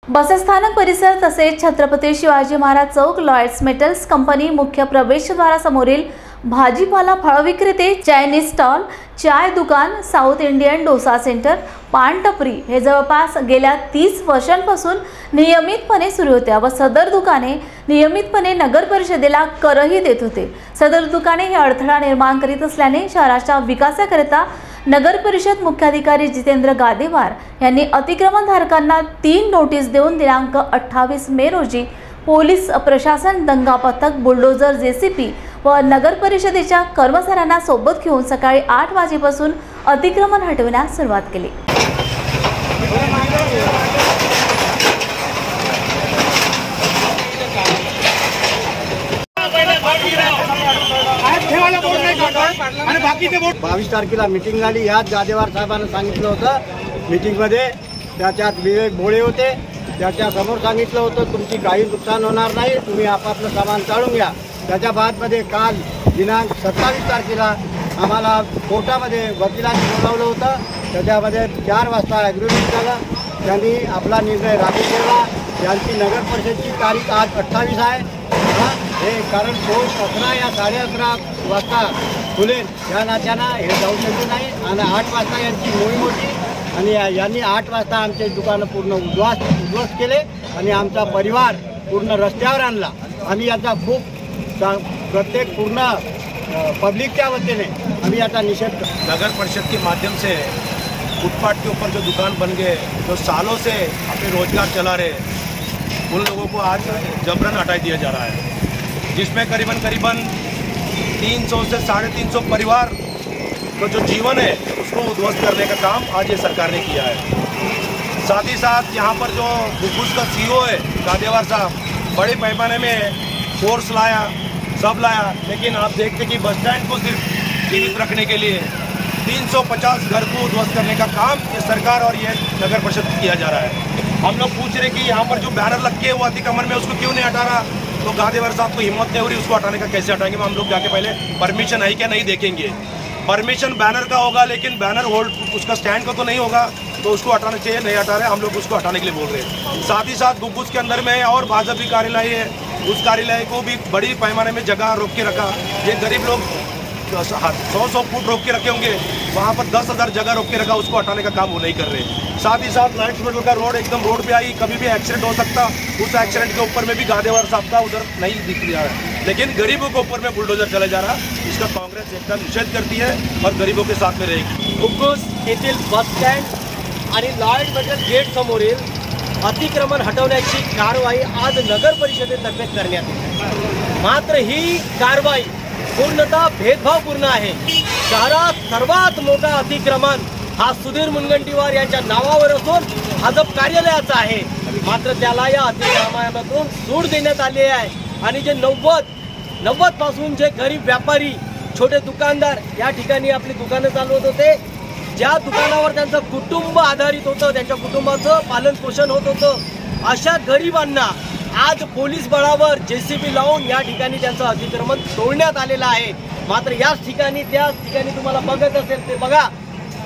बसस्थानक परिसर तसेच छत्रपती शिवाजी महाराज चौक, लॉयड्स मेटल्स कंपनी मुख्य प्रवेशद्वारासमोरील भाजीपाला फळ विक्रेते, चायनीज स्टॉल, चाय दुकान, साऊथ इंडियन डोसा सेंटर, पान टपरी हे जवळपास गेल्या 30 वर्षांपासून नियमितपणे सुरू होत्या व सदर दुकाने नियमितपणे नगर परिषदेला करही देत होते। सदर दुकाने हे अडथळा निर्माण करीत असल्याने शहराच्या विकासाकरिता नगर परिषद मुख्याधिकारी जितेंद्र गादेवार यांनी अतिक्रमणधारकांना 3 नोटीस देऊन दिनांक 28 मे रोजी पोलीस प्रशासन, दंगा पथक, बुलडोजर, जेसीपी व नगर परिषदेच्या कर्मचाऱ्यांना सोबत घेऊन सकाळी 8 वाजेपासून अतिक्रमण हटविण्यास सुरुवात केली। आणि बाकीचे 22 तारखेला मीटिंग झाली। यात गादेवार साहेबांनी सांगितलं होतं, मीटिंगमध्ये त्याच्यात विवेक भोळे होते, त्याच्या समोर सांगितलं होतं तुमची काही नुकसान होणार नाही, तुम्ही आपापलं सामान काढून घ्या। त्याच्या बादमध्ये काल दिनांक 27 तारखेला आम्हाला कोर्टामध्ये वकिलांनी बोलावलं होतं। त्याच्यामध्ये 4 वाजता ॲग्रीमेंट झालं, त्यांनी आपला निर्णय लागू केला। त्यांची नगर परिषदची तारीख आज 28 आहे। हे कारण 11 या 11:30 वाजता खुलेल या नात्यानं हे जाऊ शकले नाही आणि 8 वाजता यांची मोहीम होती आणि यांनी 8 वाजता आमचे दुकानं पूर्ण उद्ध्वस्त केले आणि आमचा परिवार पूर्ण रस्त्यावर आणला। आम्ही याचा खूप प्रत्येक पूर्ण पब्लिकच्या वतीने आम्ही याचा निषेध करतो। नगर परिषद के माध्यम से फुटपाथ के ऊपर जो दुकान बन गए, जो सालों से अपने रोजगार चला रहे, उन लोगों को आज जबरन हटा दिया जा रहा है, जिसमें करीबन 300 से 350 परिवार का जो जीवन है उसको उद्ध्वस्त करने का काम आज ये सरकार ने किया है। साथ ही साथ यहाँ पर जो बुकुस का सीईओ है गादेवार साहब, बड़े पैमाने में फोर्स लाया, सब लाया, लेकिन आप देखते कि बस स्टैंड को सिर्फ जीवित रखने के लिए 350 घर को उद्ध्वस्त करने का काम ये सरकार और ये नगर परिषद किया जा रहा है। हम लोग पूछ रहे कि यहाँ पर जो बैनर लग के वो अतिक्रमण में उसको क्यों नहीं हटा रहा, तो गादेवार साहब को हिम्मत नहीं हो रही, उसको हटाने का कैसे हटाएंगे। हम लोग जाके पहले परमिशन है क्या नहीं देखेंगे। परमिशन बैनर का होगा लेकिन बैनर होल्ड उसका स्टैंड का तो नहीं होगा, तो उसको हटाना चाहिए, नहीं हटा रहे, हम लोग उसको हटाने के लिए बोल रहे हैं। साथ ही साथ गुब्बुस के अंदर में और भाजपा कार्यालय है, उस कार्यालय को भी बड़ी पैमाने में जगह रोक के रखा। ये गरीब लोग 100 फुट रोक के रखे होंगे, वहाँ पर 10,000 जगह रोक के रखा, उसको हटाने का काम वो नहीं कर रहे। साथ ही साथ लाइट्स मेटल का रोड एकदम रोड पे आई, कभी भी एक्सीडेंट हो सकता, उस एक्सीडेंट के ऊपर में भी गादेवार साहब का उधर नहीं दिख रहा है, लेकिन गरीबों के ऊपर में बुलडोजर चला जा रहा है। इसका कांग्रेस एकदम निषेध करती है और गरीबों के साथ में रहेगी। बुकुस येथील बस स्टँड आणि लॉयड मेटल गेट समोरील अतिक्रमण हटवण्याची कारवाई आज नगर परिषदेतर्फे करण्यात येते। मात्र ही कारवाई पूर्णतः भेदभावपूर्ण आहे। शहरात सर्वात मोठा अतिक्रमण हा सुधीर मुनगंटीवार यांच्या नावावर असून भाजप कार्यालयाचा आहे, मात्र त्याला या अतिक्रमणातून सूट देण्यात आली आहे आणि जे 90 पासून जे गरीब व्यापारी, छोटे दुकानदार या ठिकाणी आपली दुकानं चालवत होते, ज्या दुकानावर त्यांचं कुटुंब आधारित होतं, त्यांच्या कुटुंबाचं पालन पोषण होत होतं, अशा गरिबांना आज पोलीस बळावर जेसीबी लावून या ठिकाणी त्यांचं अतिक्रमण तोडण्यात आलेलं आहे। मात्र याच ठिकाणी तुम्हाला बघत असेल ते बघा,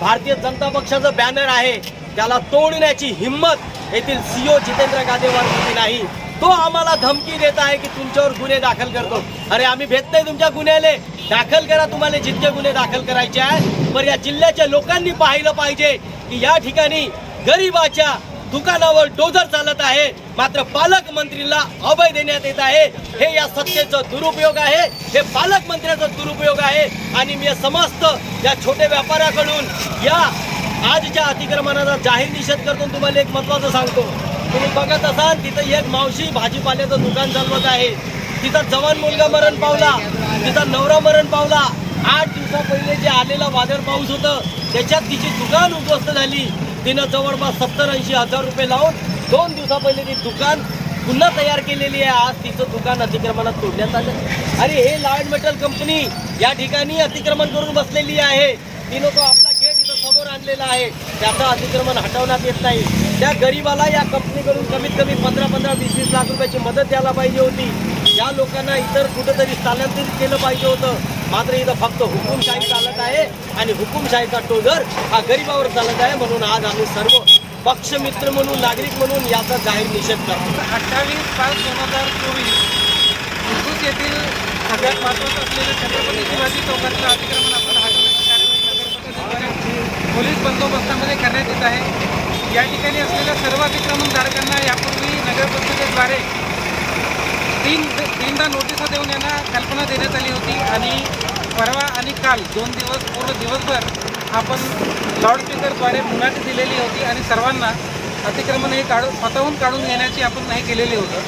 भारतीय जनता पक्षाचं बॅनर आहे, त्याला तोडण्याची हिम्मत येथील सीईओ जितेंद्र गादेवार यांची नाही। तो आम्हाला धमकी देत आहे की तुमच्यावर गुन्हे दाखल करतो। अरे आम्ही भेट नाही तुमच्या गुन्ह्याले, दाखल करा, तुम्हाला जितके गुन्हे दाखल करायचे आहे। पण या जिल्ह्याच्या लोकांनी पाहिलं पाहिजे की या ठिकाणी गरिबाच्या दुकानावर डोजर चालत आहे, मात्र पालकमंत्रीला अभय देण्यात येत आहे। हे या सत्तेचा दुरुपयोग आहे, हे पालकमंत्र्याचा दुरुपयोग आहे आणि मी समस्त या छोटे व्यापाऱ्याकडून या आजच्या अतिक्रमणाचा जाहीर निषेध करतो। तुम्हाला एक महत्त्वाचं सांगतो, तुम्ही बघत असाल तिथं एक मावशी भाजीपाल्याचं दुकान चालवत आहे, तिचा जवान मुलगा मरण पावला, तिचा नवरा मरण पावला। 8 दिवसा पहिले जे आलेला वादळ पाऊस होतं त्याच्यात तिची दुकान उद्ध्वस्त झाली। तिनं जवळपास 70-80 हजार रुपये लावून 2 दिवसा पहिले ती दुकान पुन्हा तयार केलेली आहे। आज तिचं दुकान अतिक्रमणात तोडण्यात आलं। अरे हे लॉयड मेटल कंपनी या ठिकाणी अतिक्रमण करून बसलेली आहे, तिनं तो आपला गेट इथं समोर आणलेला आहे, त्याचं अतिक्रमण हटवण्यात येत नाही। त्या गरीबाला या कंपनीकडून कमीत कमी 15-20 लाख रुपयाची मदत द्यायला पाहिजे होती। या लोकांना इतर कुठेतरी स्थलांतरित केलं पाहिजे होतं, मात्र इथं फक्त हुकुमशाही चालत आहे आणि हुकुमशाहीचा टोजर हा गरिबावर चालत आहे। म्हणून आज आम्ही सर्व पक्षमित्र म्हणून, नागरिक म्हणून याचा जाहीर निषेध करतो. 28/5/2024 मुद्रूज येथील सगळ्यात महत्त्वाचं असलेलं छत्रपती शिवाजी चौकातलं अतिक्रमण आपण हटवण्याची कार्यवाही नगरपरिषदेद्वारे पोलीस बंदोबस्तामध्ये करण्यात येत आहे. या ठिकाणी असलेल्या सर्व अतिक्रमणधारकांना यापूर्वी नगरपरिषदेद्वारे तीनदा नोटिसा देऊन यांना कल्पना देण्यात आली होती आणि परवा आणि काल 2 दिवस पूर्ण दिवसभर आपण लाऊडस्पीकरद्वारे मुनाटी दिलेली होती आणि सर्वांना अतिक्रमण हे स्वतःहून काढून घेण्याची आपण हे केलेली होतं.